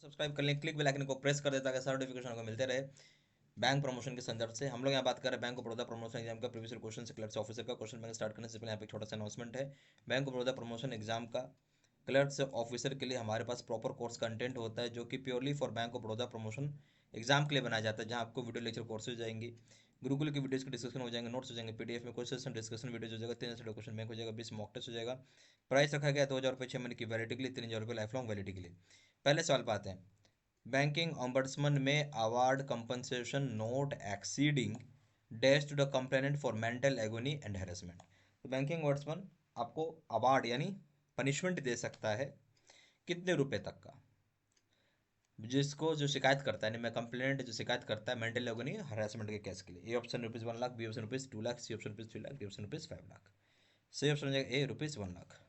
Subscribe कर लें, click bell icon को प्रेस कर दें ताकि सारे नोटिफिकेशन को मिलते रहे बैंक प्रमोशन के संदर्भ से। हम लोग यहाँ बात कर रहे हैं bank of Baroda promotion exam का प्रीवियस क्वेश्चन से क्लर्क ऑफिसर का क्वेश्चन बैंक स्टार्ट करने से पहले यहाँ पे एक छोटा सा अनाउंसमेंट है। Bank of Baroda promotion exam का क्लर्क से ऑफिसर के लिए हमारे पास प्रॉपर कोर्स कंटेंट होता है जो कि purely for bank of Baroda promotion exam के लिए बनाया जाता है, जहाँ आपको वीडियो लेक्चर कोर्सेज हो जाएंगी, गुरुकुल की वीडियोस के डिस्कशन हो जाएंगे, नोट्स हो जाएंगे, पीडीएफ में क्वेश्चन डिस्कशन वीडियो हो जाएगा, 3 क्वेश्चन बैंक हो जाएगा, 20 मॉक टेस्ट हो जाएगा। प्राइस रखा गया 2,000 रुपये 6 महीने की वैलिडिटी के लिए, 3,000 रुपये लाइफ लॉन्ग वैलिडिटी के लिए। पहले सवाल पे आते हैं। बैंकिंग ombudsman में award compensation note exceeding dash to the complainant for mental agony and harassment. तो बैंकिंग ombudsman आपको अवार्ड यानी पनिशमेंट दे सकता है कितने रुपए तक का, जिसको जो शिकायत करता है, मैं कंप्लेनेंट जो शिकायत करता है मेंटल एगोनी हरासमेंट के केस के लिए। A option ₹1,00,000, B option ₹2,00,000, C option ₹3,00,000, D option ₹5,00,000। सही ऑप्शन हो जाएगा ए ₹1,00,000।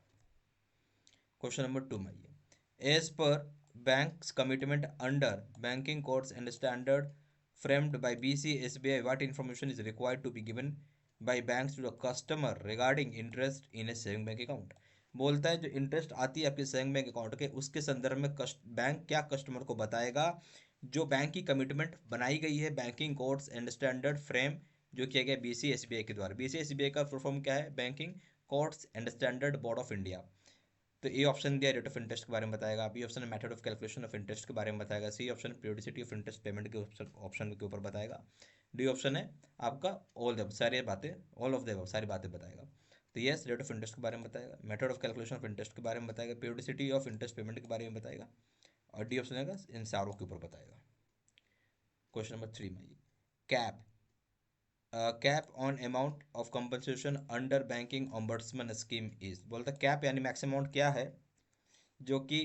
क्वेश्चन नंबर 2 में ये as per banks commitment under banking codes and standard framed by BCSBI, what information is required to be given by banks to the customer regarding interest in a saving bank account। बोलता है जो interest आती है आपके saving bank account के, उसके संदर्भ में बैंक क्या कस्टमर को बताएगा। जो बैंक की कमिटमेंट बनाई गई है banking codes and standard frame जो किया गया BCSBI के द्वारा। BCSBI का फुल फॉर्म क्या है? Banking codes and standard board of India. तो ए ऑप्शन दिया रेट ऑफ इंटरेस्ट के बारे में बताएगा, B option method of calculation of interest के बारे में बताएगा, C option periodicity of interest payment के ऑप्शन के ऊपर बताएगा, डी ऑप्शन है आपका ऑल द सारी बातें, ऑल ऑफ द सारी बातें बताएगा। तो यस, रेट ऑफ इंटरेस्ट के बारे में बताएगा, method of calculation of interest के बारे में बताएगा, पीरियोडिसिटी ऑफ इंटरेस्ट पेमेंट के बारे में बताएगा, और डी ऑप्शन है इन चारों के ऊपर बताएगा। क्वेश्चन नंबर 3 में cap cap on amount of compensation under banking ombudsman scheme is. बोलता कैप यानी मैक्सिमम अमाउंट क्या है जो कि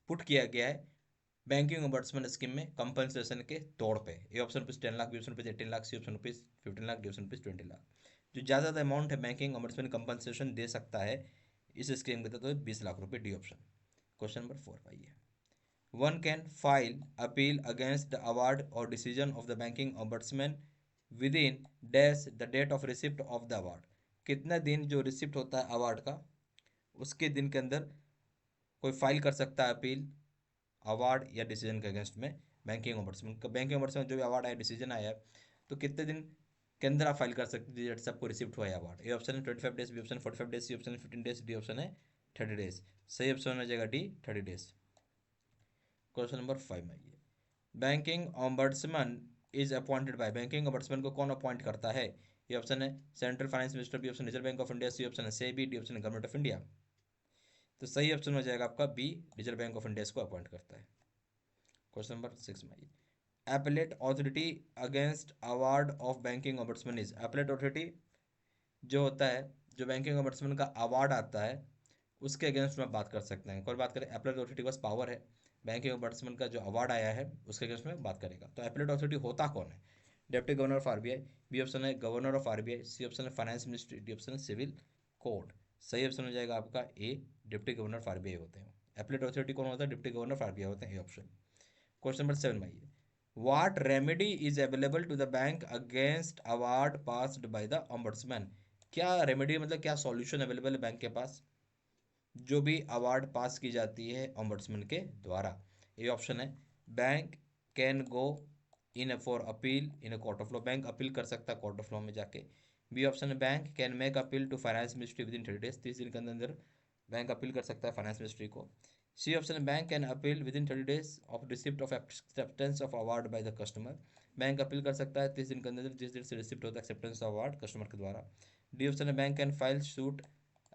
पुट किया गया है बैंकिंग ombudsman स्कीम में कंपनसेशन के तौर पे। ए ऑप्शन पे 10 लाख, बी ऑप्शन पे 18 लाख, सी ऑप्शन पे 15 लाख, डी ऑप्शन पे 20 लाख। जो ज़्यादा अमाउंट है बैंकिंग ombudsman कंपनसेशन दे सकता है इस स्कीम के तहत तो 20 लाख रुपये, डी ऑप्शन। क्वेश्चन नंबर 4 पाइए। One can file appeal against the award or decision of the banking ombudsman within dash the date of receipt of the award। कितना दिन जो रिसिप्ट होता है अवार्ड का उसके दिन के अंदर कोई फाइल कर सकता है अपील अवार्ड या डिसीजन के अगेंस्ट में बैंकिंग ombudsman का। बैंकिंग ombudsman जो भी अवार्ड आया, डिसीजन आया है, तो कितने दिन के अंदर आप फाइल कर सकते हैं सबको रिसिप्ट हुआ है अवार्ड। ए ऑप्शन है 25 days, B option 45 days, C option है 15 डेज, डी ऑप्शन है 30 डेज। सही ऑप्शन हो जाएगा डी 30 डेज। क्वेश्चन नंबर 5 में आइए। Banking ombudsman is appointed by. Banking ombudsman को कौन अपॉइंट करता है? ये ऑप्शन है central finance minister, B option reserve bank of India, C option है सेबी, डी ऑप्शन है गवर्नमेंट ऑफ इंडिया। तो सही ऑप्शन हो जाएगा आपका B, reserve bank of India इसको अपॉइंट करता है। क्वेश्चन नंबर 6 में आइए। Appellate authority against award of banking ombudsman is. Appellate authority जो होता है, जो बैंकिंग ombudsman का अवार्ड आता है उसके अगेंस्ट में बात कर सकते हैं। कौन बात करें? एपलेट ऑथोरिटी के पास पावर है, बैंकिंग ombudsman का जो अवार्ड आया है उसके अगेंस्ट में बात करेगा। तो एपलेट ऑथोरिटी होता कौन है? Deputy governor of RBI, B option है governor of RBI, C option है फाइनेंस मिनिस्ट्री, डी ऑप्शन है सिविल कोड। सही ऑप्शन हो जाएगा आपका A, deputy governor of RBI होते हैं। एपलेट ऑथोरिटी कौन होता है? डिप्टी गवर्नर ऑफ आरबीआई होते हैं, ए ऑप्शन। क्वेश्चन नंबर 7 में आइए। What remedy is available to the bank against award passed by the ombudsman। क्या रेमेडी मतलब क्या सॉल्यूशन अवेलेबल है बैंक के पास जो भी अवार्ड पास की जाती है ombudsman के द्वारा? ये ऑप्शन है bank can go in for appeal in court of law. Bank appeal कर सकता है कोर्ट ऑफ लॉ में जाके। बी ऑप्शन है bank can make appeal to finance ministry within 30 days. 30 दिन के अंदर अंदर बैंक अपील कर सकता है फाइनेंस मिनिस्ट्री को। सी ऑप्शन है bank can appeal with in 30 days of receipt of acceptance of award by the customer. Bank appeal कर सकता है 30 दिन के अंदर जिस दिन से रिसिप्ट होता है एक्सेप्टेंस ऑफ अवार्ड कस्टमर के द्वारा। डी ऑप्शन है bank can file suit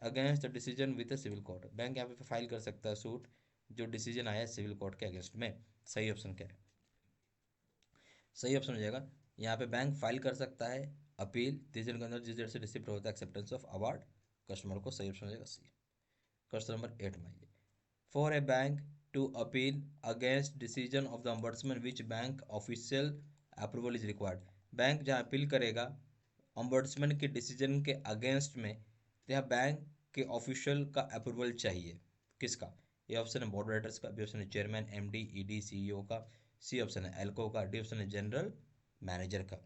against the decision with civil court. Bank यहाँ पे फाइल कर सकता है सूट जो डिसीजन आया है सिविल कोर्ट के अगेंस्ट में। सही ऑप्शन क्या है? सही ऑप्शन हो जाएगा यहाँ पे बैंक फाइल कर सकता है अपील 30 दिन के अंदर जिस डेट से रिसिप्ट होता है एक्सेप्टेंस ऑफ अवार्ड कस्टमर को। सही ऑप्शन हो जाएगा सी। क्वेश्चन नंबर 8 में आइए। For a bank to appeal against decision of the ombudsman which bank official approval is required. Bank जहाँ अपील करेगा ombudsman के डिसीजन के अगेंस्ट में, तो यहाँ बैंक के ऑफिशियल का अप्रूवल चाहिए। किसका? ये ऑप्शन है बोर्ड ऑफ डायरेक्टर्स का, बी ऑप्शन है चेयरमैन, एमडी, ईडी, सीईओ का, सी ऑप्शन है एल्को का, डी ऑप्शन है जनरल मैनेजर का।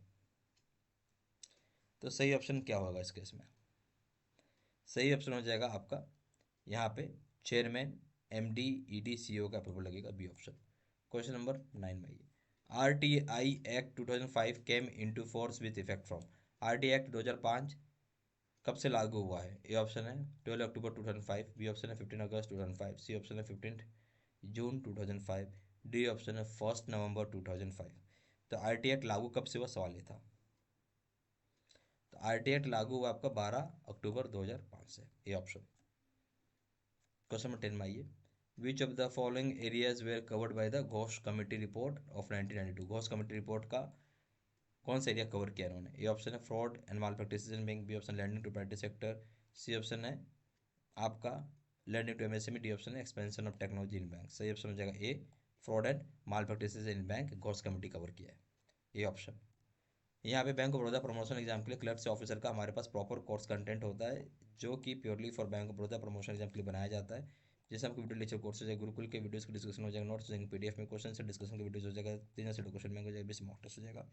तो सही ऑप्शन क्या होगा इस केस में? सही ऑप्शन हो जाएगा आपका यहाँ पे चेयरमैन, एमडी, ईडी, सीईओ का अप्रूवल लगेगा, बी ऑप्शन। क्वेश्चन नंबर 9 में ये RTI act 2005 came into force with effect from. RTI act 2005 कब से लागू हुआ है? ए ऑप्शन है 12 अक्टूबर 2005, बी ऑप्शन है 15 अगस्त 2005, सी ऑप्शन है 15 जून 2005, डी ऑप्शन है 1 नवंबर 2005। तो RTI एक्ट लागू कब से हुआ, सवाल ये था। तो RTI एक्ट लागू हुआ आपका 12 अक्टूबर 2005 से, ए ऑप्शन। क्वेश्चन नंबर 10 में आइए, which of the following areas were covered by the Ghosh committee report of 1992। Ghosh committee report का कौन सा एरिया कवर किया इन्होंने? ए ऑप्शन है fraud and malpractices in bank, B option lending to private sector, C option है आपका lending to MSME, D option है expansion of technology in bank. सही ऑप्शन हो जाएगा A, fraud and malpractices in bank Ghosh committee cover किया है, A option. यहाँ पे bank of Baroda promotion exam के लिए क्लर्क से ऑफिसर का हमारे पास प्रॉपर कोर्स कंटेंट होता है, जो कि purely for bank of Baroda promotion exam के लिए बनाया जाता है। जैसे आपको वीडियो लेक्चर कोर्स हो जाएगा, गुरुकुल के वीडियोस की डिस्कशन हो जाएगा, नोट्स हो जाएंगे पीडीएफ में, क्वेश्चन से डिस्कशन के वीडियोस हो जाएगा, 3 से क्वेश्चन बैंक हो जाएगा, बेसिक मॉक टेस्ट हो जाएगा।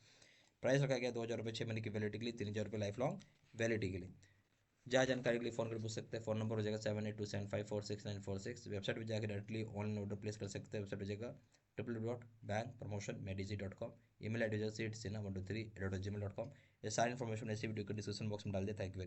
प्राइस रखा गया 2,000 रुपये 6 महीने की वैलिडिटी के लिए, 3,000 रुपये लाइफ लॉन्ग वैलिडिटी के लिए। जहाँ जानकारी के लिए फोन कर पूछ सकते हैं। फोन नंबर हो जाएगा 7827546946। वेबसाइट पर जाकर डायरेक्टली ऑनलाइन ऑर्डर प्लेस कर सकते हैं। वेबसाइट हो जाएगा www.bankpromotionmedc.com। ईमेल आईडी हो जाएगा seatsina123@gmail.com। ये सारी इन्फॉर्मेशन ऐसी वीडियो के डिस्क्रिप्शन बॉक्स में डाल दिया। Thank you.